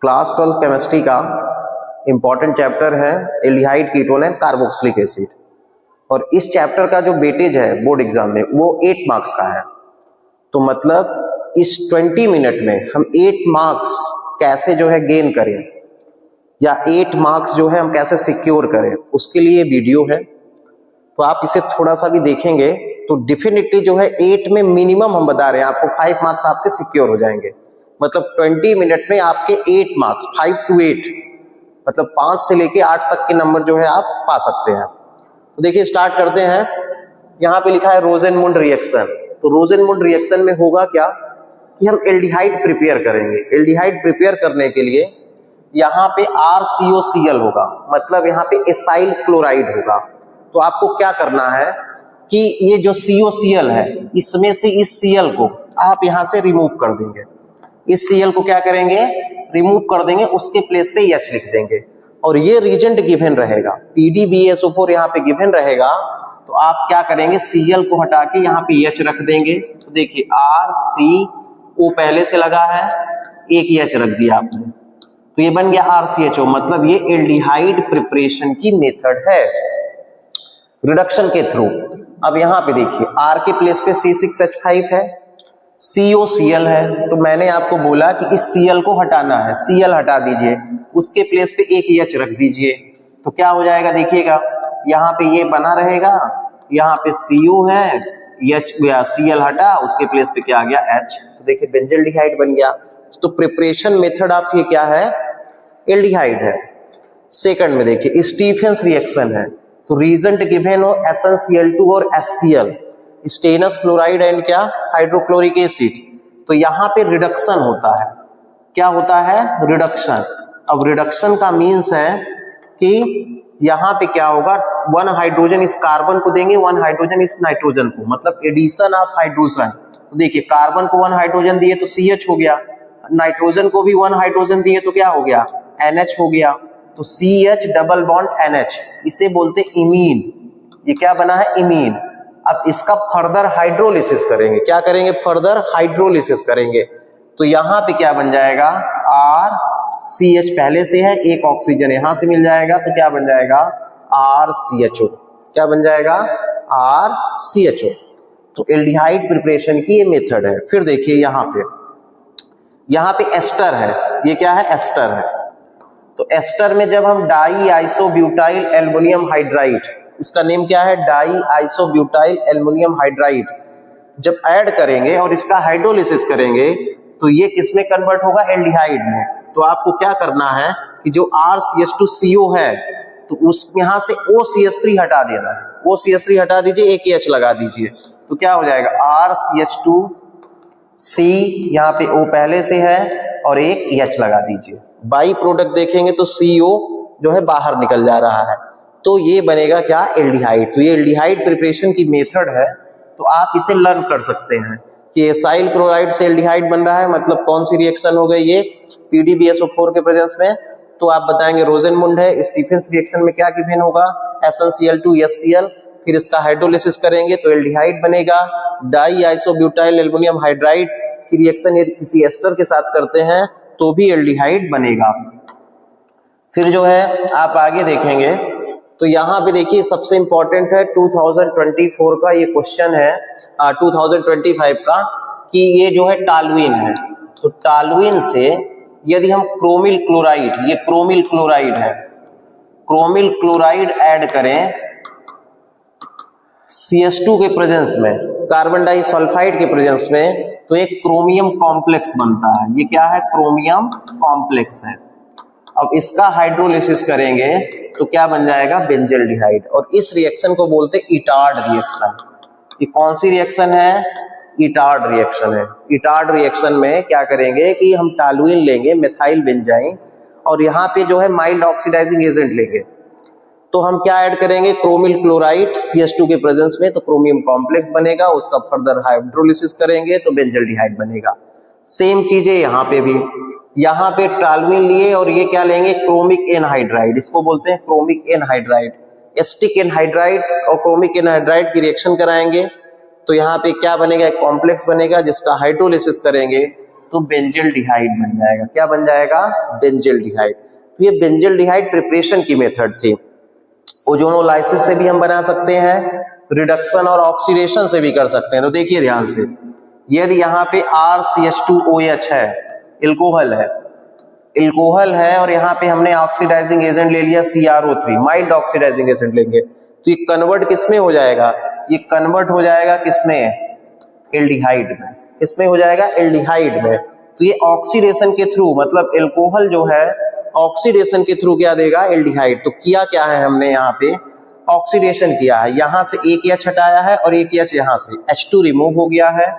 Class 12 chemistry का important chapter है aldehyde ketone and carboxylic acid. और इस चैप्टर का जो वेटेज है बोर्ड एग्जाम में वो 8 मार्क्स का है। तो मतलब इस 20 मिनट में हम 8 मार्क्स कैसे जो है गेन करें या 8 मार्क्स जो है हम कैसे सिक्योर करें, उसके लिए वीडियो है। तो आप इसे थोड़ा सा भी देखेंगे तो डेफिनेटली जो है 8 में मिनिमम हम बता रहे हैं आपको 5 मार्क्स आपके सिक्योर हो जाएंगे। मतलब 20 मिनट में आपके 8 मार्क्स 5 to 8 मतलब 5 से लेके 8 तक के नंबर जो है आप पा सकते हैं। तो देखिए स्टार्ट करते हैं। यहाँ पे लिखा है रोजेनमुंड रिएक्शन। तो रोजेनमुंड रिएक्शन में होगा क्या कि हम एल्डिहाइड प्रिपेयर करेंगे। एल्डिहाइड प्रिपेयर करने के लिए यहाँ पे RCOCl होगा, मतलब यहाँ पे एसाइल क्लोराइड होगा। तो आपको क्या करना है कि ये जो COCl है इसमें से इस Cl को आप यहाँ से रिमूव कर देंगे। इस Cl को क्या करेंगे, रिमूव कर देंगे, उसके प्लेस पे H लिख देंगे और ये रीजेंट गिवन रहेगा। PDBSO4 यहाँ पे गिवन रहेगा। तो आप क्या करेंगे, Cl को हटा के यहाँ पे H रख देंगे। तो देखिए RCO पहले से लगा है, एक H रख दिया आपने, तो ये बन गया RCHO। मतलब ये एल्डिहाइड प्रिपरेशन की मेथड है रिडक्शन के थ्रू। अब यहाँ पे देखिए R के प्लेस पे C6H5 है, COCl है। तो मैंने आपको बोला कि इस Cl को हटाना है, Cl हटा दीजिए, उसके प्लेस पे एक H रख दीजिए। तो क्या हो जाएगा देखिएगा, यहाँ पे ये बना रहेगा, यहाँ पे CO है, H या Cl हटा, उसके प्लेस पे क्या आ गया H। तो देखिए बेंजल्डिहाइड बन गया। तो प्रिपरेशन मेथड आप ये क्या है, एल्डिहाइड है। सेकंड में देखिए स्टीफेंस रिएक्शन है। तो रीजेंट गिवन हो SnCl2 और HCl, स्टेनस क्लोराइड एंड क्या हाइड्रोक्लोरिक एसिड। तो यहाँ पे रिडक्शन होता है। क्या होता है, रिडक्शन। अब रिडक्शन का मीन्स है कि यहाँ पे क्या होगा, 1 हाइड्रोजन इस कार्बन को देंगे, 1 हाइड्रोजन इस नाइट्रोजन को, मतलब एडिशन ऑफ हाइड्रोजन। तो देखिए कार्बन को 1 हाइड्रोजन दिए तो CH हो गया, नाइट्रोजन को भी 1 हाइड्रोजन दिए तो क्या हो गया, NH हो गया। तो CH डबल बॉन्ड NH, इसे बोलते इमीन। ये क्या बना है, इमीन। अब इसका फर्दर हाइड्रोलिसिस करेंगे। क्या करेंगे, फर्दर हाइड्रोलिसिस करेंगे। तो यहाँ पे क्या बन जाएगा, RCH पहले से है, एक ऑक्सीजन यहाँ से मिल जाएगा, तो क्या बन जाएगा RCHO। क्या बन जाएगा, RCHO। तो एल्डिहाइड प्रिपरेशन की ये मेथड है। फिर देखिए यहाँ पे एस्टर है। ये क्या है, एस्टर है। तो एस्टर में जब हम डाई आइसोब्यूटाइल एल्युमिनियम हाइड्राइड, इसका नेम क्या है, डाई आइसोब्यूटाइल एल्युमिनियम हाइड्राइड, जब ऐड करेंगे और इसका हाइड्रोलिसिस करेंगे तो ये किसमें कन्वर्ट होगा, एल्डिहाइड में। तो आपको क्या करना है कि जो RCH2CO है तो उस यहां से OCH3 हटा देना है। OCH3 हटा दीजिए, एक H लगा दीजिए, तो क्या हो जाएगा RCH2C, यहाँ पे O पहले से है और एक H लगा दीजिए। बाई प्रोडक्ट देखेंगे तो CO जो है बाहर निकल जा रहा है। तो ये बनेगा क्या, एल्डिहाइड। तो ये एल्डिहाइड प्रिपरेशन की मेथड है। तो आप इसे लर्न कर सकते हैं कि एसाइल क्लोराइड से एल्डिहाइड बन रहा है, मतलब कौन सी रिएक्शन हो गई ये, PDBSO4 के प्रेजेंस में। तो आप बताएंगे रोजेनमुंड है। स्टीफेंस रिएक्शन में क्या गिवन होगा, SnCl2 HCl, फिर इसका हाइड्रोलिसिस करेंगे तो एल्डिहाइड बनेगा। डाई आइसोब्यूटाइल एल्युमिनियम हाइड्राइड की रिएक्शन यदि किसी एस्टर के साथ करते हैं तो भी एल्डिहाइड बनेगा। फिर जो है आप आगे देखेंगे तो यहाँ पे देखिए सबसे इंपॉर्टेंट है 2024 का ये क्वेश्चन है, 2025 का, कि ये जो है टॉलुइन है। तो टॉलुइन से यदि हम क्रोमिल क्लोराइड, ये क्रोमिल क्लोराइड है, क्रोमिल क्लोराइड ऐड करें CH2 के प्रेजेंस में, कार्बन डाइसल्फाइड के प्रेजेंस में, तो एक क्रोमियम कॉम्प्लेक्स बनता है। ये क्या है, क्रोमियम कॉम्प्लेक्स है। अब इसका हाइड्रोलिसिस करेंगे तो क्या बन जाएगा, बेंजल्डिहाइड। और इस रिएक्शन को बोलते हैं इटार्ड रिएक्शन। ये कौन सी रिएक्शन है, इटार्ड रिएक्शन है। इटार्ड रिएक्शन में क्या करेंगे कि हम टॉलुइन लेंगे, मेथाइल बेंजाइन, और यहाँ पे जो है माइल्ड ऑक्सीडाइजिंग एजेंट लेंगे। तो हम क्या ऐड करेंगे, क्रोमिल क्लोराइड CH2 के प्रेजेंस में, तो क्रोमियम कॉम्प्लेक्स बनेगा। उसका फर्दर हाइड्रोलिसिस करेंगे तो बेंजल्डिहाइड बनेगा। सेम चीजें यहाँ पे भी, यहाँ पे टॉलुइन लिए और ये क्या लेंगे, क्रोमिक एनहाइड्राइड, इसको बोलते हैं क्रोमिक एनहाइड्राइड। एस्टिक एनहाइड्राइड और क्रोमिक एनहाइड्राइड की रिएक्शन कराएंगे तो यहाँ पे क्या बनेगा, एक कॉम्प्लेक्स बनेगा जिसका हाइड्रोलिसिस करेंगे तो बेंजिल्डिहाइड बन जाएगा। क्या बन जाएगा? बेंजिल्डिहाइड। तो ये बेंजिल्डिहाइड प्रिपरेशन की मेथड थी। ओजोनोलाइसिस से भी हम बना सकते हैं, रिडक्शन और ऑक्सीडेशन से भी कर सकते हैं। तो देखिए ध्यान से, यदि यहाँ पे RCH2OH है, एल्कोहल है और यहाँ पे हमने ऑक्सीडाइजिंग एजेंट ले लिया CrO3, माइल्ड ऑक्सीडाइजिंग एजेंट लेंगे, तो ये कन्वर्ट किसमें हो जाएगा? ये कन्वर्ट हो जाएगा किसमें? एल्डिहाइड में। किसमें हो जाएगा? एल्डिहाइड में। तो ये ऑक्सीडेशन के थ्रू, मतलब एल्कोहल जो है ऑक्सीडेशन के थ्रू क्या देगा? एल्डिहाइड। तो किया क्या है हमने यहाँ पे? ऑक्सीडेशन किया है। यहां से एक H हटाया है और एक H यहां से H2 रिमूव हो गया है,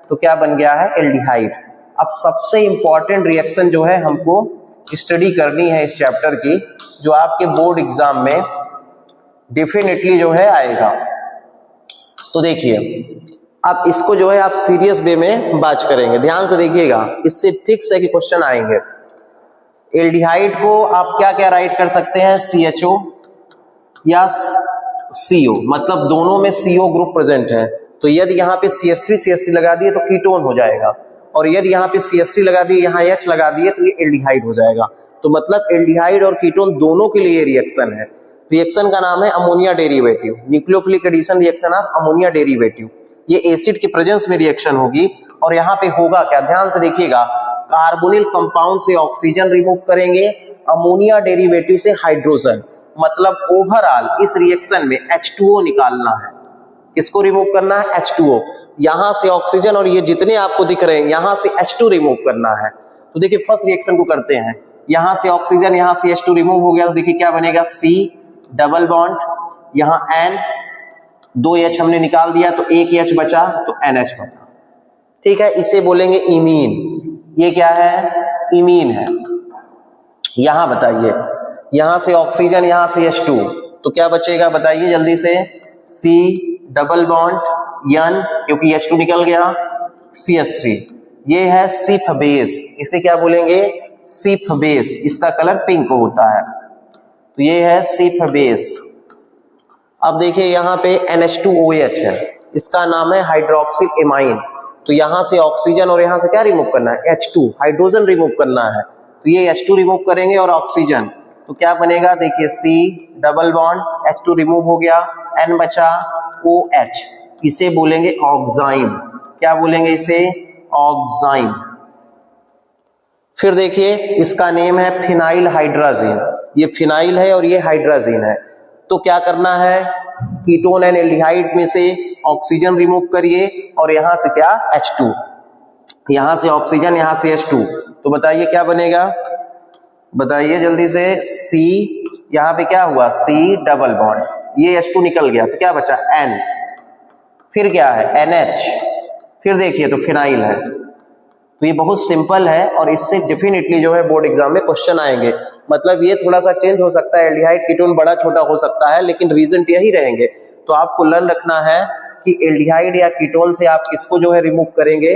तो क्या बन गया है? एल्डिहाइड। अब सबसे इंपॉर्टेंट रिएक्शन जो है हमको स्टडी करनी है इस चैप्टर की, जो आपके बोर्ड एग्जाम में डेफिनेटली जो है आएगा। तो देखिए, अब इसको जो है आप सीरियस वे में बात करेंगे, ध्यान से देखिएगा, इससे फिक्स है कि क्वेश्चन आएंगे। एल्डिहाइड को आप क्या क्या राइट कर सकते हैं? CHO या CO, मतलब दोनों में CO ग्रुप प्रेजेंट है। तो यदि यहाँ पे CH3 लगा दिए तो कीटोन हो जाएगा, और यदि यहाँ पे CH3 लगा दिए, यहाँ H लगा दिए, तो ये एल्डिहाइड हो जाएगा। तो मतलब एल्डिहाइड और कीटोन दोनों के लिए रिएक्शन है। रिएक्शन का नाम है ammonia derivative, nucleophilic addition reaction of ammonia derivative. ये एसिड के प्रेजेंस में रिएक्शन होगी, और यहाँ पे होगा क्या? ध्यान से देखिएगा, कार्बोनिल कंपाउंड से ऑक्सीजन रिमूव करेंगे, अमोनिया डेरिवेटिव से हाइड्रोजन, मतलब ओवरऑल इस रिएक्शन में H2O निकालना है। किसको रिमूव करना है? H2O। यहां से ऑक्सीजन और ये जितने आपको दिख रहे हैं यहां से H2 रिमूव करना है। तो देखिए फर्स्ट रिएक्शन को करते हैं, यहां से ऑक्सीजन, यहां से H2 रिमूव हो गया, तो देखिए क्या बनेगा? C डबल बॉन्ड, यहां N, 2 H हमने निकाल दिया तो एक H बचा, तो NH बचा। ठीक है, इसे बोलेंगे इमीन। ये क्या है? इमीन है। यहां बताइए, यहां से ऑक्सीजन, यहां से H2, तो क्या बचेगा? बताइए जल्दी से। C डबल बॉन्ड N, क्योंकि H2 निकल गया, CH3। ये है सिफ बेस, इसे क्या बोलेंगे? सिफ बेस। इसका कलर पिंक होता है, तो ये है सिफ बेस। अब देखिए यहाँ पे NH2OH है, इसका नाम है हाइड्रोक्सिल एमाइन। तो यहां से ऑक्सीजन और यहां से क्या रिमूव करना है? H2, हाइड्रोजन रिमूव करना है। तो ये H2 रिमूव करेंगे और ऑक्सीजन, तो क्या बनेगा? देखिए C double bond, H2 remove हो गया, N बचा, OH। इसे बोलेंगे ऑक्साइम। क्या बोलेंगे इसे? ऑक्साइम। फिर देखिए इसका नेम है फिनाइल हाइड्राजीन। ये फिनाइल है और ये हाइड्राजीन है। तो क्या करना है? कीटोन एंड एल्डिहाइड में से ऑक्सीजन रिमूव करिए और यहां से क्या? H2, यहां से ऑक्सीजन, यहां से H2, तो बताइए क्या बनेगा? बताइए जल्दी से। C, यहां पे क्या हुआ? C डबल बॉन्ड, ये H2 निकल गया, तो क्या बचा? N, फिर क्या है? NH, फिर देखिए तो फिनाइल है। तो ये बहुत सिंपल है और इससे डेफिनेटली जो है बोर्ड एग्जाम में क्वेश्चन आएंगे। मतलब ये थोड़ा सा चेंज हो सकता है, एल्डिहाइड कीटोन बड़ा छोटा हो सकता है, लेकिन रीजन यही रहेंगे। तो आपको लर्न रखना है कि एल्डिहाइड या कीटोन से आप किसको जो है रिमूव करेंगे?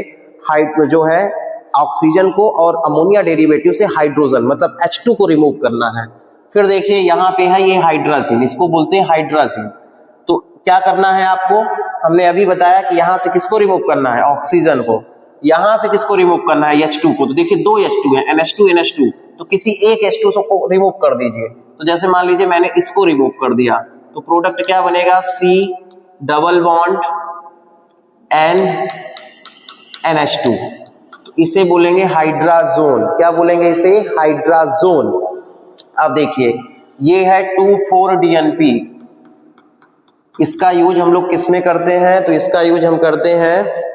जो है ऑक्सीजन को, और अमोनिया डेरिवेटिव से हाइड्रोजन, मतलब H2 को रिमूव करना है। फिर देखिए यहाँ पे है ये हाइड्राजीन, इसको बोलते हैं हाइड्राजीन। तो क्या करना है आपको? हमने अभी बताया कि यहाँ से किसको रिमूव करना है? ऑक्सीजन को। यहां से किसको रिमूव करना है? H2 को। तो देखिए 2 H2 है, NH2 NH2, तो किसी एक H2 को रिमूव कर दीजिए। तो जैसे मान लीजिए मैंने इसको रिमूव कर दिया, तो प्रोडक्ट क्या बनेगा? C double bond N NH2, तो इसे बोलेंगे हाइड्राजोन। क्या बोलेंगे इसे? हाइड्राजोन। अब देखिए ये है 2,4-DNP। इसका यूज हम लोग किस में करते हैं? तो इसका यूज हम करते हैं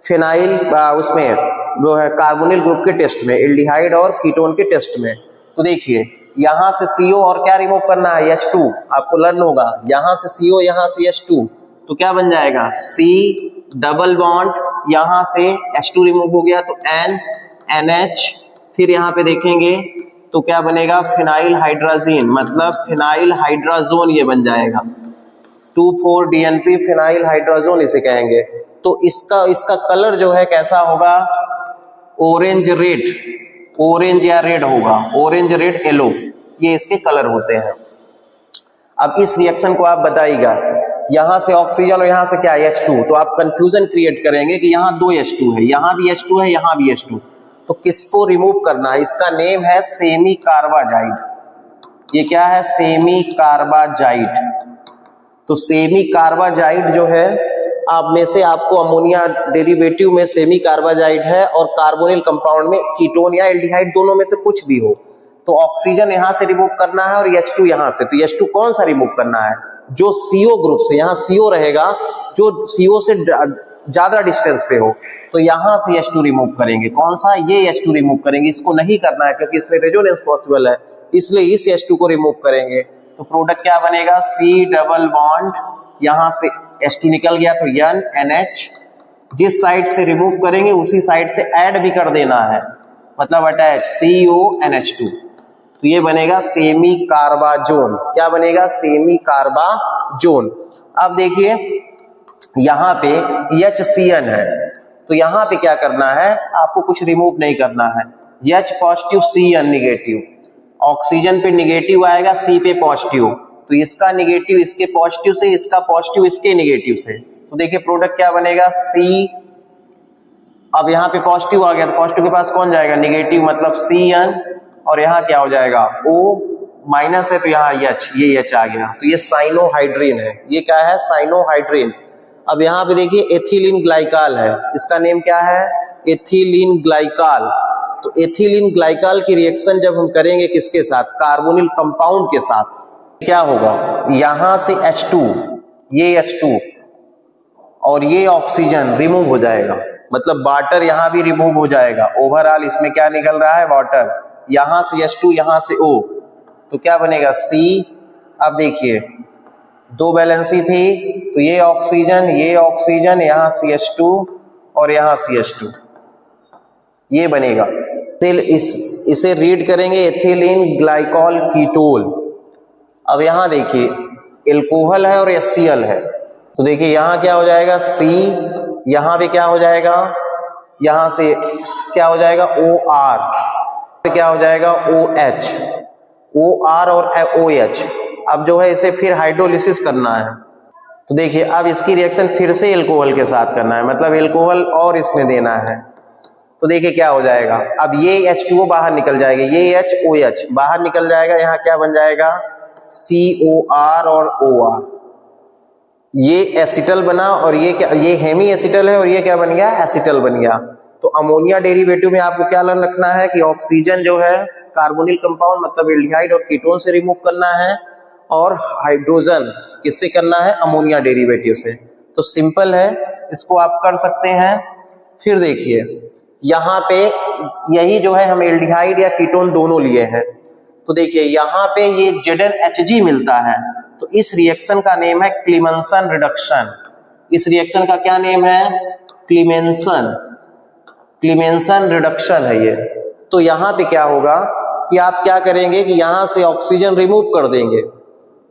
फिनाइल, उसमें जो है कार्बोनिल ग्रुप के टेस्ट में, एल्डिहाइड और कीटोन के टेस्ट में। तो देखिए यहां से CO और क्या रिमूव करना है? H2। आपको लर्न होगा, यहां से CO, यहां से H2, तो क्या बन जाएगा? C डबल बॉन्ड, यहां से H2 रिमूव हो गया, तो N NH, फिर यहां पे देखेंगे तो क्या बनेगा? फिनाइल हाइड्राजीन, मतलब फिनाइल हाइड्राजोन ये बन जाएगा। 2,4-DNP फिनाइल हाइड्राजोन इसे कहेंगे। तो इसका कलर जो है कैसा होगा? ऑरेंज रेड, ऑरेंज या रेड होगा, ऑरेंज रेड येलो, ये इसके कलर होते हैं। अब इस रिएक्शन को आप बताइएगा, यहां से ऑक्सीजन और यहां से क्या? H2, तो आप कंफ्यूजन क्रिएट करेंगे कि यहां 2 H2 है, यहां भी H2 है, यहां भी H2, तो किसको रिमूव करना है? इसका नेम है सेमी कार्बाजाइड। ये क्या है? Semi carbazide. तो सेमी कार्बाजाइड जो है, आप में से आपको अमोनिया डेरिवेटिव में सेमी कार्बाजाइड है और कार्बोनिल कंपाउंड में कीटोन या एल्डिहाइड दोनों में से कुछ भी हो, तो ऑक्सीजन यहां से रिमूव करना है और H2 यहां से। तो H2 कौन सा रिमूव करना है? जो CO ग्रुप से, यहां CO रहेगा, जो CO से ज्यादा डिस्टेंस पे हो, तो यहां से H2 रिमूव करेंगे। कौन सा? ये H2 रिमूव करेंगे। इसको नहीं करना है क्योंकि इसमें रेजोनेंस पॉसिबल है, इसलिए इस H2 को रिमूव करेंगे। तो प्रोडक्ट क्या बनेगा? C डबल बॉन्ड, यहां से H2 निकल गया तो N NH। जिस साइड से रिमूव करेंगे उसी साइड से ऐड भी कर देना है, मतलब अटैच CONH2। तो ये बनेगा सेमी कार्बाजोन। क्या बनेगा? सेमी कार्बाजोन। अब देखिए यहां पे HCN है, तो यहां पे क्या करना है? आपको कुछ रिमूव नहीं करना है। H positive, CN negative. Oxygen पे निगेटिव आएगा, C पे पॉजिटिव, तो इसका निगेटिव इसके पॉजिटिव से, इसका पॉजिटिव इसके निगेटिव से। तो देखिए प्रोडक्ट क्या बनेगा? C। अब यहाँ पे पॉजिटिव आ गया तो पॉजिटिव के पास कौन जाएगा? निगेटिव, मतलब CN। और यहाँ क्या हो जाएगा? O माइनस है तो यहाँ H, ये H आ गया, तो ये साइनोहाइड्रिन है। ये क्या है? साइनोहाइड्रिन। अब यहाँ पे देखिए एथिलीन ग्लाइकाल है, इसका नेम क्या है? Ethylene glycol. तो एथिलीन ग्लाइकाल की रिएक्शन जब हम करेंगे किसके साथ? कार्बोनिल कंपाउंड के साथ, क्या होगा? यहां से H2, ये H2 और ये ऑक्सीजन रिमूव हो जाएगा, मतलब वाटर यहां भी रिमूव हो जाएगा। ओवरऑल इसमें क्या निकल रहा है? वाटर। यहां से H2, यहां से O, तो क्या बनेगा? C। अब देखिए दो बैलेंसी थी, तो ये ऑक्सीजन, यहां CH2 और यहां CH2, ये बनेगा। इसे रीड करेंगे एथिलीन ग्लाइकॉल कीटोल। अब यहां देखिए एल्कोहल है और HCl है, तो देखिए यहां क्या हो जाएगा? C, यहां पे क्या हो जाएगा? यहां से क्या हो जाएगा? OR, पे क्या हो जाएगा? OH, OR और OH। अब जो है इसे फिर हाइड्रोलिसिस करना है, तो देखिए अब इसकी रिएक्शन फिर से एल्कोहल के साथ करना है, मतलब एल्कोहल और इसमें देना है। तो देखिए क्या हो जाएगा? अब ये H2O बाहर निकल जाएगा, ये OH बाहर निकल जाएगा, यहाँ क्या बन जाएगा? COR और OR। ये एसिटल बना और ये क्या? ये हेमी एसिटल है और ये क्या बन गया? एसिटल बन गया। तो अमोनिया डेरिवेटिव में आपको क्या रखना है कि ऑक्सीजन जो है कार्बोनिल कंपाउंड मतलब एल्डिहाइड और कीटोन से रिमूव करना है, और हाइड्रोजन किससे करना है? अमोनिया डेरिवेटिव से। तो सिंपल है, इसको आप कर सकते हैं। फिर देखिए यहाँ पे यही जो है हम एल्डिहाइड या कीटोन दोनों लिए हैं, तो देखिए यहाँ पे ये ZnHg मिलता है, तो इस रिएक्शन का नेम है क्लीमेंसन रिडक्शन। इस रिएक्शन का क्या नेम है? क्लीमेंसन रिडक्शन है ये। तो यहाँ पे क्या होगा कि आप क्या करेंगे कि यहाँ से ऑक्सीजन रिमूव कर देंगे,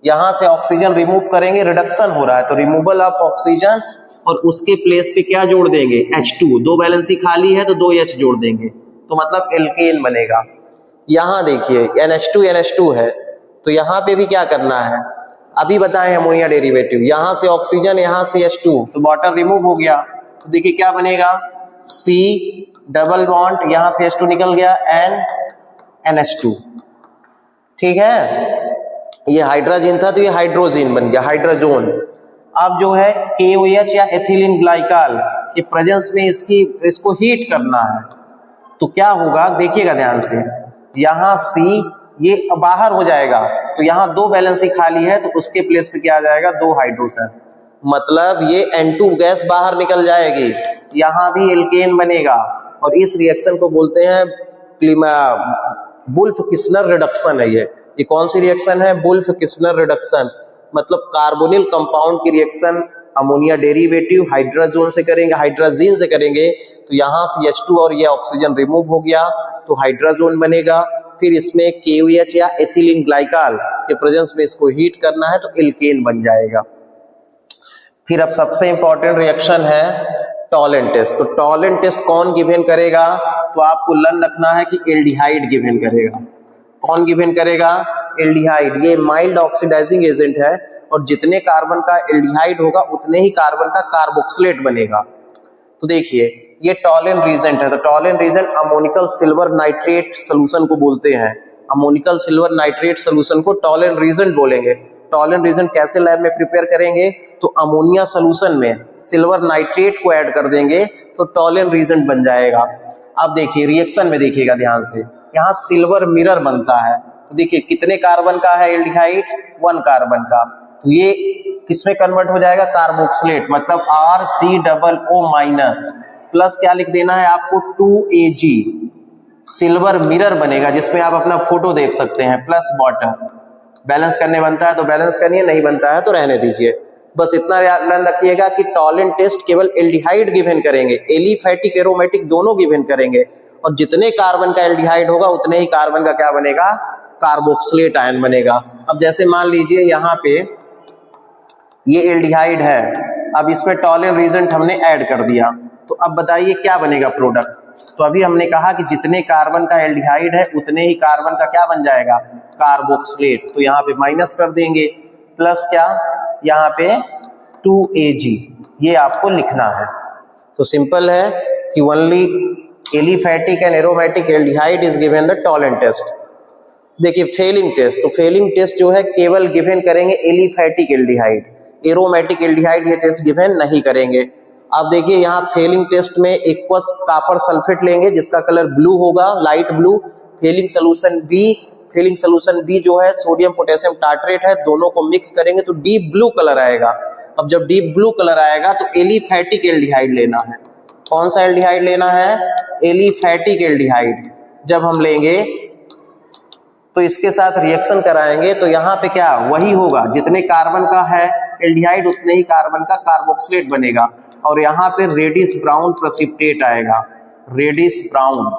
यहां से ऑक्सीजन रिमूव करेंगे, रिडक्शन हो रहा है तो रिमूवल ऑफ ऑक्सीजन, और उसके प्लेस पे क्या जोड़ देंगे? H2। दो बैलेंसी खाली है तो 2H जोड़ देंगे, तो मतलब एल्केन बनेगा। यहां देखिए NH2 है, तो यहां पे भी क्या करना है? अभी बताएं अमोनिया डेरिवेटिव, यहां से ऑक्सीजन, यहां से H2, तो वाटर रिमूव हो गया, तो देखिए क्या बनेगा? C डबल बॉन्ड, यहां से H2 निकल गया, NH2। ठीक है, ये हाइड्रोजन था तो ये हाइड्रोजन बन गया, हाइड्रोजोन। अब जो है KOH या एथिलीन ग्लाइकाल के प्रेजेंस में इसको हीट करना है, तो क्या होगा? देखिएगा ध्यान से, यहाँ C ये बाहर हो जाएगा, तो यहाँ दो बैलेंसी खाली है तो उसके प्लेस पे क्या आ जाएगा? 2 हाइड्रोजन, मतलब ये N2 गैस बाहर निकल जाएगी, यहाँ भी एल्केन बनेगा, और इस रिएक्शन को बोलते हैं वुल्फ-किस्नर रिडक्शन है। ये कौन सी रिएक्शन है? वुल्फ-किस्नर रिडक्शन, मतलब कार्बोनिल कंपाउंड की रिएक्शन अमोनिया डेरिवेटिव हाइड्रोजन से करेंगे, तो यहाँ से H2 और ये ऑक्सीजन रिमूव हो गया तो हाइड्रोजन बनेगा। फिर इसमें KOH या एथिलीन ग्लाइकाल के प्रेजेंस में इसको हीट करना है तो एल्केन बन जाएगा। फिर अब सबसे इंपॉर्टेंट रिएक्शन है टॉलेंट टेस्ट। तो टॉलेंट टेस्ट कौन गिवन करेगा? तो आपको लर्न रखना है कि एल्डिहाइड गिवन करेगा। कौन गिवन करेगा? एल्डिहाइड। ये माइल्ड ऑक्सीडाइजिंग एजेंट है, और जितने कार्बन का एल्डिहाइड होगा उतने ही कार्बन का कार्बोक्सिलेट बनेगा। तो देखिए ये टॉलन रीजेंट है, तो Tollen reagent ammoniacal silver nitrate solution को बोलते हैं। अमोनिकल सिल्वर नाइट्रेट सोल्यूशन को टॉलन रीजेंट बोलेंगे। टॉलन रीजेंट कैसे लैब में प्रिपेयर करेंगे, तो अमोनिया सोल्यूशन में सिल्वर नाइट्रेट को ऐड कर देंगे तो टॉलन रीजेंट बन जाएगा। अब देखिए रिएक्शन में देखिएगा ध्यान से, यहाँ सिल्वर मिरर बनता है, तो देखिए कितने कार्बन का है एल्डिहाइड, 1 कार्बन का, तो ये किसमें कन्वर्ट हो जाएगा, कार्बोक्सिलेट, मतलब RCOO- प्लस क्या लिख देना है आपको 2Ag, सिल्वर मिरर बनेगा जिसमें आप अपना फोटो देख सकते हैं, प्लस वाटर। बैलेंस करने बनता है तो बैलेंस करिए, नहीं बनता है तो रहने दीजिए। बस इतना ध्यान रखिएगा कि टॉलन टेस्ट केवल एल्डिहाइड गिवन करेंगे, एलिफैटिक एरोमेटिक दोनों गिवन करेंगे, और जितने कार्बन का एल्डिहाइड होगा उतने ही कार्बन का क्या बनेगा, कार्बोक्सिलेट आयन बनेगा। अब जैसे मान लीजिए यहाँ पे ये एल्डिहाइड है, अब इसमें टॉलन रीजेंट हमने ऐड कर दिया, तो अब बताइए क्या बनेगा प्रोडक्ट। तो अभी हमने कहा कि जितने कार्बन का एल्डिहाइड है उतने ही कार्बन का क्या बन जाएगा, कार्बोक्सिलेट। तो यहाँ पे माइनस कर देंगे, प्लस क्या, यहाँ पे 2Ag, ये आपको लिखना है। तो सिंपल है कि only aliphatic and aromatic aldehyde is given the Tollen test. देखिए फेलिंग टेस्ट, तो फेलिंग टेस्ट जो है केवल गिवन करेंगे एलिफैटिक एल्डिहाइड, एरोमेटिक एल्डिहाइड ये टेस्ट गिवन नहीं करेंगे। अब देखिए यहाँ फेलिंग टेस्ट में एक्वस कॉपर सल्फेट लेंगे जिसका कलर ब्लू होगा, light blue. Fehling solution B जो है सोडियम पोटेशियम टार्ट्रेट है, दोनों को मिक्स करेंगे तो डीप ब्लू कलर आएगा। अब जब डीप ब्लू कलर आएगा तो एलिफैटिक एल्डिहाइड लेना है। कौन सा एल्डिहाइड लेना है, एलिफैटिक एल्डिहाइड। जब हम लेंगे तो इसके साथ रिएक्शन कराएंगे तो यहाँ पे क्या वही होगा, जितने कार्बन का है एल्डिहाइड उतने ही कार्बन का कार्बोक्सिलेट बनेगा, और यहाँ पे रेडिश ब्राउन प्रेसिपिटेट आएगा, रेडिश ब्राउन।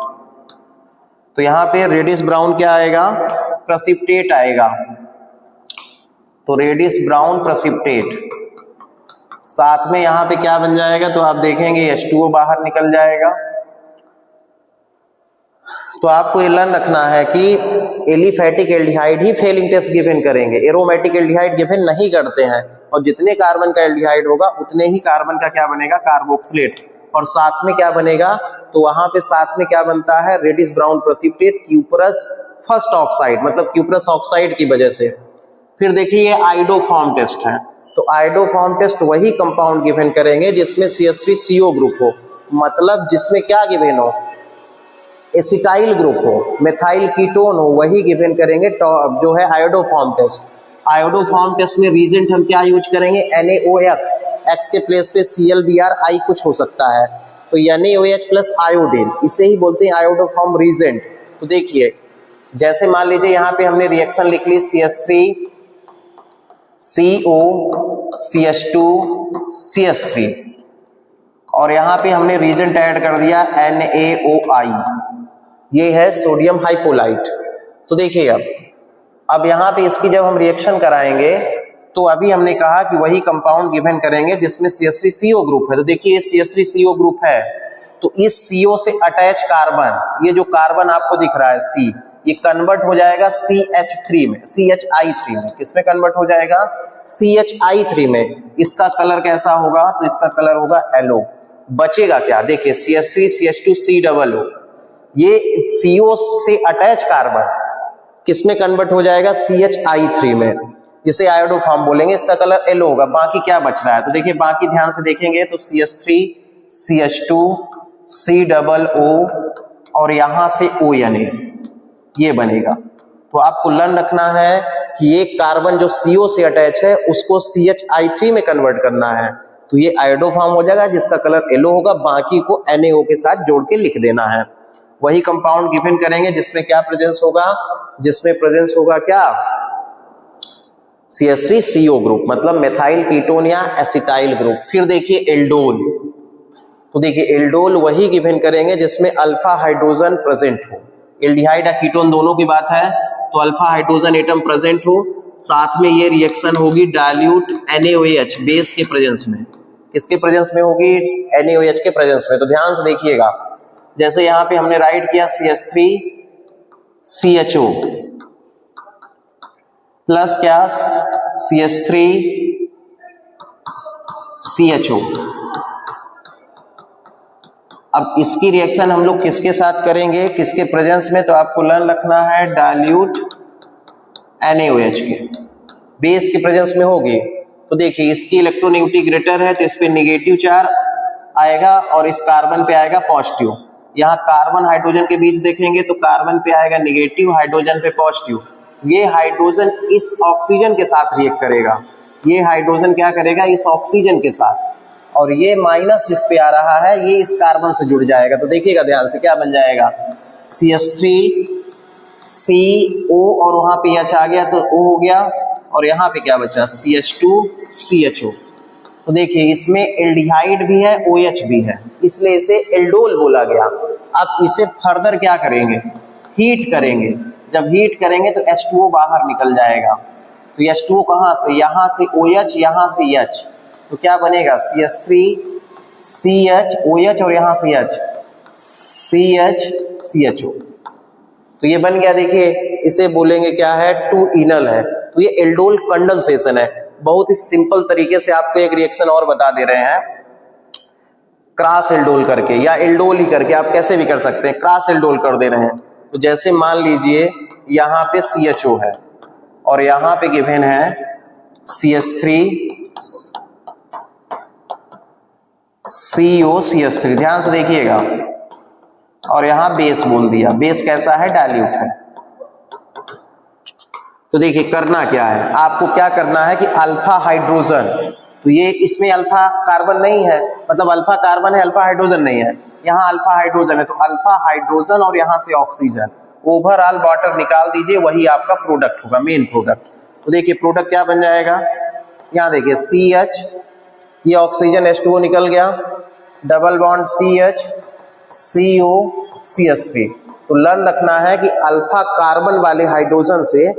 तो यहाँ पे रेडिश ब्राउन क्या आएगा, प्रेसिपिटेट आएगा, तो रेडिश ब्राउन प्रेसिपिटेट। साथ में यहाँ पे क्या बन जाएगा, तो आप देखेंगे H2O बाहर निकल जाएगा। तो आपको ये लर्न रखना है कि एलिफैटिक एल्डिहाइड ही फेलिंग टेस्ट गिवन करेंगे, एरोमेटिक एल्डिहाइड गिवन नहीं करते हैं, और जितने कार्बन का एल्डिहाइड होगा उतने ही कार्बन का क्या बनेगा, कार्बोक्सिलेट। और साथ में क्या बनेगा, तो वहां पे साथ में क्या बनता है, reddish brown precipitate cuprous first oxide, मतलब क्यूपरस ऑक्साइड की वजह से। फिर देखिए ये आइडोफॉर्म टेस्ट है, तो आइडोफॉर्म टेस्ट वही कंपाउंड गिवन करेंगे जिसमें CH3CO ग्रुप हो, मतलब जिसमें क्या गिवन हो, एसिटाइल ग्रुप हो, मेथाइल कीटोन हो, वही गिवन करेंगे जो है आयोडोफॉर्म टेस्ट। आयोडोफॉर्म टेस्ट में रीजेंट हम क्या यूज करेंगे, NaOH, X के प्लेस पे ClBr कुछ हो सकता है, तो NaOH प्लस आयोडीन, इसे ही बोलते हैं आयोडोफॉर्म रीजेंट। तो देखिए जैसे मान लीजिए यहाँ पे हमने रिएक्शन लिख ली CH3CO CH2 CH3, और यहाँ पे हमने रीजेंट ऐड कर दिया NaOI, ये है सोडियम हाइपोलाइट। तो देखिए अब यहाँ पे इसकी जब हम रिएक्शन कराएंगे तो अभी हमने कहा कि वही कंपाउंड गिवन करेंगे जिसमें CH3CO ग्रुप है। तो देखिए ये CH3CO ग्रुप है, तो इस CO से अटैच कार्बन, ये जो कार्बन आपको दिख रहा है C, ये कन्वर्ट हो जाएगा CH3 में, CHI3 में। किसमें कन्वर्ट हो जाएगा, CHI3 में। इसका कलर कैसा होगा, तो इसका कलर होगा येलो। बचेगा क्या, देखिए CH3 CH2 COO, ये CO से अटैच कार्बन किसमें कन्वर्ट हो जाएगा, CHI3 में, जिसे आयोडोफॉर्म बोलेंगे, इसका कलर येलो होगा। बाकी क्या बच रहा है, तो देखिए बाकी ध्यान से देखेंगे तो CH3 CH2 COO और यहां से ONA, ये बनेगा। तो आपको लर्न रखना है कि एक कार्बन जो CO से अटैच है उसको CHI3 में कन्वर्ट करना है, तो ये आयोडोफॉर्म हो जाएगा जिसका कलर येलो होगा, बाकी को NaO के साथ जोड़ के लिख देना है। वही कंपाउंड गिवन करेंगे जिसमें क्या प्रेजेंस होगा, जिसमें प्रेजेंस होगा क्या, CH3CO ग्रुप, मतलब मेथाइल कीटोन या एसिटाइल ग्रुप। फिर देखिए एल्डोल, तो देखिए एल्डोल वही गिवन करेंगे जिसमें अल्फा हाइड्रोजन प्रेजेंट हो, एल्डिहाइड या कीटोन दोनों की बात है, तो अल्फा हाइड्रोजन एटम प्रेजेंट हो, साथ में ये रिएक्शन होगी डाइल्यूट NaOH बेस के प्रेजेंस में। किसके प्रेजेंस में होगी, NaOH के प्रेजेंस में। तो ध्यान से देखिएगा, जैसे यहाँ पे हमने राइट किया CH3CHO प्लस क्या CH3CHO, अब इसकी रिएक्शन हम लोग किसके साथ करेंगे, किसके प्रेजेंस में, तो आपको लर्न रखना है डाइल्यूट NaOH के बेस के प्रेजेंस में होगी। तो देखिए इसकी इलेक्ट्रोनेगेटिविटी ग्रेटर है तो इस पे नेगेटिव चार्ज आएगा और इस कार्बन पे आएगा पॉजिटिव। यहाँ कार्बन हाइड्रोजन के बीच देखेंगे तो कार्बन पे आएगा नेगेटिव, हाइड्रोजन पे पॉजिटिव। ये हाइड्रोजन इस ऑक्सीजन के साथ रिएक्ट करेगा, ये हाइड्रोजन क्या करेगा इस ऑक्सीजन के साथ, और ये माइनस जिस पे आ रहा है ये इस कार्बन से जुड़ जाएगा। तो देखिएगा ध्यान से क्या बन जाएगा CH3CO और वहां पे H आ गया तो O हो गया, और यहाँ पे क्या बचा CH2CHO। तो देखिए इसमें एल्डिहाइड भी है OH भी है, इसलिए इसे एल्डोल बोला गया। अब इसे फर्दर क्या करेंगे, हीट करेंगे। जब हीट करेंगे तो H2O बाहर निकल जाएगा। तो H2O कहाँ से, यहाँ से OH, यहाँ से H, तो क्या बनेगा CH3CHOH और यहाँ से H CHCHO। तो ये बन गया। देखिए इसे बोलेंगे क्या है, टू इनल है। तो ये एल्डोल कंडेंसेशन है। बहुत ही सिंपल तरीके से आपको एक रिएक्शन और बता दे रहे हैं, क्रॉस एल्डोल करके या एल्डोल ही करके, आप कैसे भी कर सकते हैं, क्रॉस एल्डोल कर दे रहे हैं। तो जैसे मान लीजिए यहाँ पे CHO है और यहाँ पे गिवन है CH3COCH3, ध्यान से देखिएगा, और यहाँ बेस बोल दिया। बेस कैसा है, डाइल्यूट है। तो देखिए करना क्या है, आपको क्या करना है कि अल्फा हाइड्रोजन, तो ये इसमें अल्फा कार्बन नहीं है, मतलब अल्फा कार्बन है, अल्फा हाइड्रोजन नहीं है। यहाँ अल्फा हाइड्रोजन है तो अल्फा हाइड्रोजन और यहाँ से ऑक्सीजन, ओवरऑल वाटर निकाल दीजिए, वही आपका प्रोडक्ट होगा, मेन प्रोडक्ट। तो देखिए प्रोडक्ट क्या बन जाएगा, यहाँ देखिए CH, ये ऑक्सीजन H2O निकल गया, double bond CH CO CH3। तो लर्न रखना है कि अल्फा कार्बन वाले हाइड्रोजन से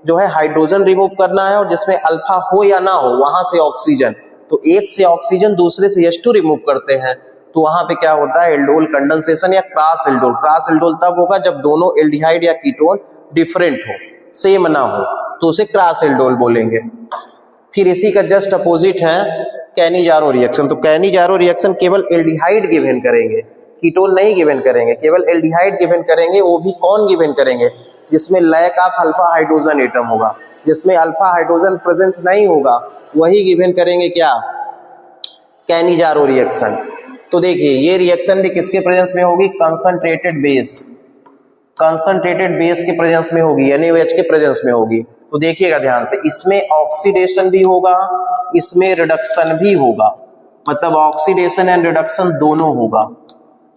जो है हाइड्रोजन रिमूव करना है, और जिसमें अल्फा हो या ना हो वहां से ऑक्सीजन, तो एक से ऑक्सीजन दूसरे से H2 रिमूव करते हैं, तो वहां पे क्या होता है एल्डोल कंडेंसेशन या क्रॉस एल्डोल। क्रॉस एल्डोल तब होगा जब दोनों एल्डिहाइड या कीटोन डिफरेंट हो, सेम ना हो, तो उसे क्रॉस एल्डोल बोलेंगे। फिर इसी का जस्ट अपोजिट है कैनिजारो रिएक्शन। तो कैनिजारो रिएक्शन केवल एल्डिहाइड गिवन करेंगे, कीटोन नहीं गिवन करेंगे, केवल एल्डिहाइड गिवन करेंगे। वो भी कौन गिवन करेंगे, जिसमें lack of alpha hydrogen atom होगा, जिसमें अल्फा हाइड्रोजन प्रेजेंस नहीं होगा, वही गिवन करेंगे क्या, कैनिजारो रिएक्शन। तो देखिए ये रिएक्शन भी किसके प्रेजेंस में होगी, कंसंट्रेटेड बेस, कंसंट्रेटेड बेस के प्रेजेंस में होगी, NaOH के प्रेजेंस में होगी। तो देखिएगा ध्यान से, इसमें ऑक्सीडेशन भी होगा, इसमें रिडक्शन भी होगा, मतलब ऑक्सीडेशन एंड रिडक्शन दोनों होगा।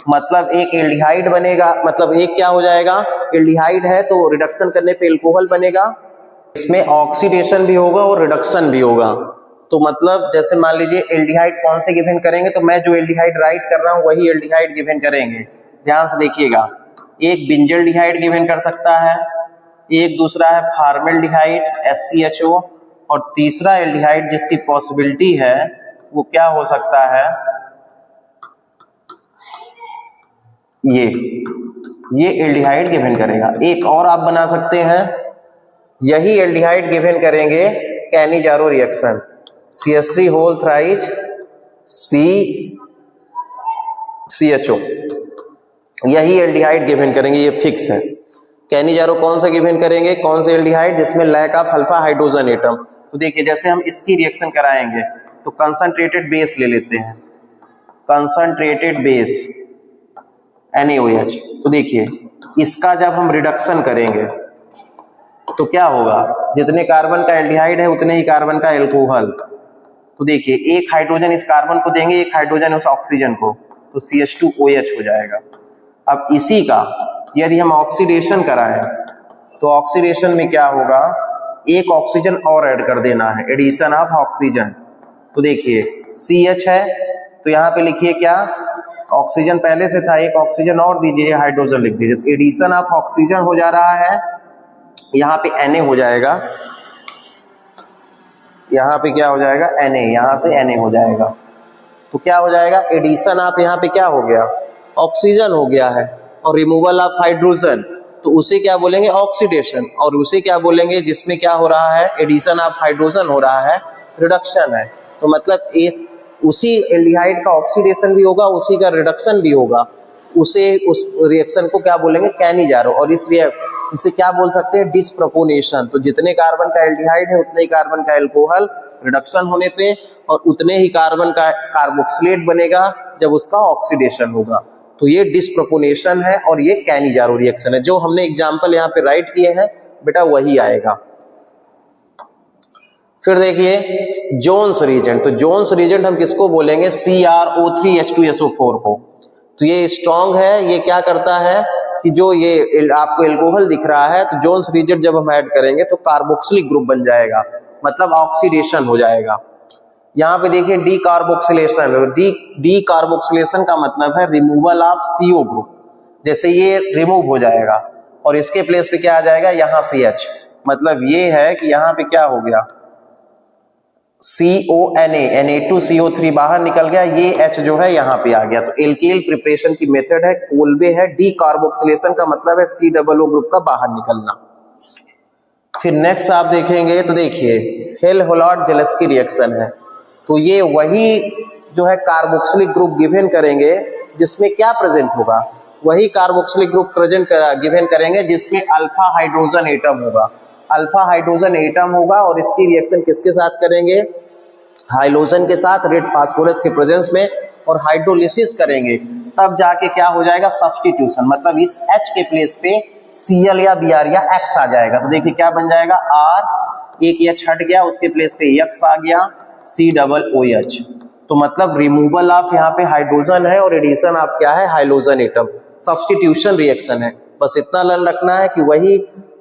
मतलब एक एल्डिहाइड बनेगा, मतलब एक क्या हो जाएगा, एल्डिहाइड है तो रिडक्शन करने पे एल्कोहल बनेगा, इसमें ऑक्सीडेशन भी होगा और रिडक्शन भी होगा। तो मतलब जैसे मान लीजिए एल्डिहाइड कौन से गिवन करेंगे, तो मैं जो एल्डिहाइड राइट कर रहा हूं वही एल्डिहाइड गिवन करेंगे। ध्यान से देखिएगा, एक बेंजल्डिहाइड गिवन कर सकता है, एक दूसरा है फॉर्मेल्डिहाइड FCHO, और तीसरा एल्डिहाइड जिसकी पॉसिबिलिटी है वो क्या हो सकता है, ये एल्डिहाइड गिवन करेगा। एक और आप बना सकते हैं, यही एल्डिहाइड गिवन करेंगे Cannizzaro reaction, CH3 whole thrice CHO, यही एल्डिहाइड गिवन करेंगे, ये फिक्स है। कैनिजारो कौन सा गिवन करेंगे, कौन से एल्डिहाइड जिसमें lack of alpha hydrogen atom. तो देखिए जैसे हम इसकी रिएक्शन कराएंगे तो कंसंट्रेटेड बेस ले लेते हैं, कंसंट्रेटेड बेस NaOH। तो देखिए इसका जब हम रिडक्शन करेंगे तो क्या होगा, जितने कार्बन का एल्डिहाइड है उतने ही कार्बन का एल्कोहल। तो देखिए एक हाइड्रोजन इस कार्बन को देंगे, एक हाइड्रोजन उस ऑक्सीजन को, तो CH2OH हो जाएगा। अब इसी का यदि हम ऑक्सीडेशन कराएं तो ऑक्सीडेशन में क्या होगा, एक ऑक्सीजन और ऐड कर देना है, एडिशन ऑफ ऑक्सीजन। तो देखिए CH है तो यहाँ पे लिखिए क्या, ऑक्सीजन पहले से था, एक ऑक्सीजन और दीजिए, हाइड्रोजन लिख दीजिए, तो एडिशन ऑफ ऑक्सीजन हो जा रहा है, यहाँ पे Na हो जाएगा, यहाँ पे क्या हो जाएगा Na, यहाँ से Na हो जाएगा। तो क्या हो जाएगा, एडिशन ऑफ यहाँ पे क्या हो गया, ऑक्सीजन हो गया है, और रिमूवल ऑफ हाइड्रोजन, तो उसे क्या बोलेंगे ऑक्सीडेशन, और उसे क्या बोलेंगे जिसमें क्या हो रहा है, एडिशन ऑफ हाइड्रोजन हो रहा है, रिडक्शन है। तो मतलब एक उसी एल्डिहाइड का ऑक्सीडेशन भी होगा, उसी का रिडक्शन भी होगा, उसे उस रिएक्शन को क्या बोलेंगे, कैनिजारो। और इसे क्या बोल सकते हैं, डिस्प्रोपोर्शनेशन। तो जितने कार्बन का एल्डिहाइड है उतने ही कार्बन का एल्कोहल रिडक्शन होने पे और उतने ही कार्बन का कार्बोक्सिलेट बनेगा जब उसका ऑक्सीडेशन होगा। तो ये डिस्प्रोपोर्शनेशन है और ये कैनिजारो रिएक्शन है। जो हमने एग्जांपल यहाँ पे राइट किए हैं बेटा वही आएगा। फिर देखिए जोन्स रीजेंट। तो जोन्स रीजेंट हम किसको बोलेंगे, CrO3H2SO4 को। तो ये स्ट्रॉन्ग है, ये क्या करता है कि जो ये आपको एल्कोहल दिख रहा है, तो जोन्स रीजेंट जब हम ऐड करेंगे तो कार्बोक्सिलिक ग्रुप बन जाएगा, मतलब ऑक्सीडेशन हो जाएगा। यहाँ पे देखिए डी कार्बोक्सिलेशन। डी कार्बोक्सिलेशन का मतलब है रिमूवल ऑफ CO ग्रुप। जैसे ये रिमूव हो जाएगा और इसके प्लेस पे क्या आ जाएगा, यहाँ CH। मतलब ये है कि यहाँ पे क्या हो गया, CONA, Na2CO3 बाहर निकल गया, ये H जो है यहाँ पे आ गया। तो एल्केल प्रिपरेशन की मेथड है, कोल्बे है। डी कार्बोक्सिलेशन का मतलब है COO ग्रुप का बाहर निकलना। फिर नेक्स्ट आप देखेंगे तो देखिए हेल-होलार्ड-जेलेस्की रिएक्शन है। तो ये वही जो है कार्बोक्सिलिक ग्रुप गिवन करेंगे जिसमें क्या प्रेजेंट होगा, वही कार्बोक्सिलिक ग्रुप गिवन करेंगे जिसमें अल्फा हाइड्रोजन एटम होगा। अल्फा हाइड्रोजन एटम होगा और इसकी रिएक्शन किसके साथ करेंगे, हाइड्रोजन के साथ, रेड फास्फोरस के प्रेजेंस में, और हाइड्रोलिसिस करेंगे। तब जाके क्या हो जाएगा, सब्स्टिट्यूशन। मतलब इस H के प्लेस पे Cl या Br या X आ जाएगा। तो देखिए क्या बन जाएगा, R, एक H हट गया, उसके प्लेस पे X आ गया, COOH। तो मतलब रिमूवल ऑफ यहाँ पे हाइड्रोजन है और एडिशन ऑफ क्या है, हाइड्रोजन एटम। सब्स्टिट्यूशन रिएक्शन है। बस इतना लर्न रखना है कि वही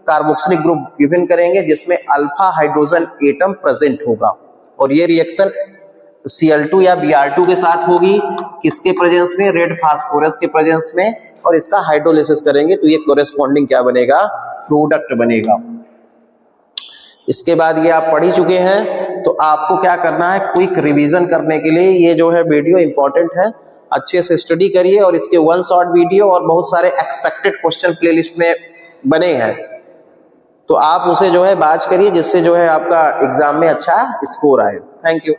कार्बोक्सिलिक ग्रुप गिवन करेंगे जिसमें अल्फा हाइड्रोजन एटम प्रेजेंट होगा। और ये रिएक्शन Cl2 या Br2 के साथ होगी, किसके प्रेजेंस में, रेड फास्फोरस के प्रेजेंस में, और इसका हाइड्रोलिसिस करेंगे तो ये कोरेस्पॉन्डिंग क्या बनेगा, प्रोडक्ट बनेगा। इसके बाद ये आप पढ़ ही चुके हैं, तो आपको क्या करना है, क्विक रिवीजन करने के लिए ये जो है वीडियो इंपॉर्टेंट है, अच्छे से स्टडी करिए। और इसके वन शॉट वीडियो और बहुत सारे एक्सपेक्टेड क्वेश्चन प्लेलिस्ट में बने हैं, तो आप उसे जो है बाज करिए जिससे जो है आपका एग्जाम में अच्छा स्कोर आए। Thank you.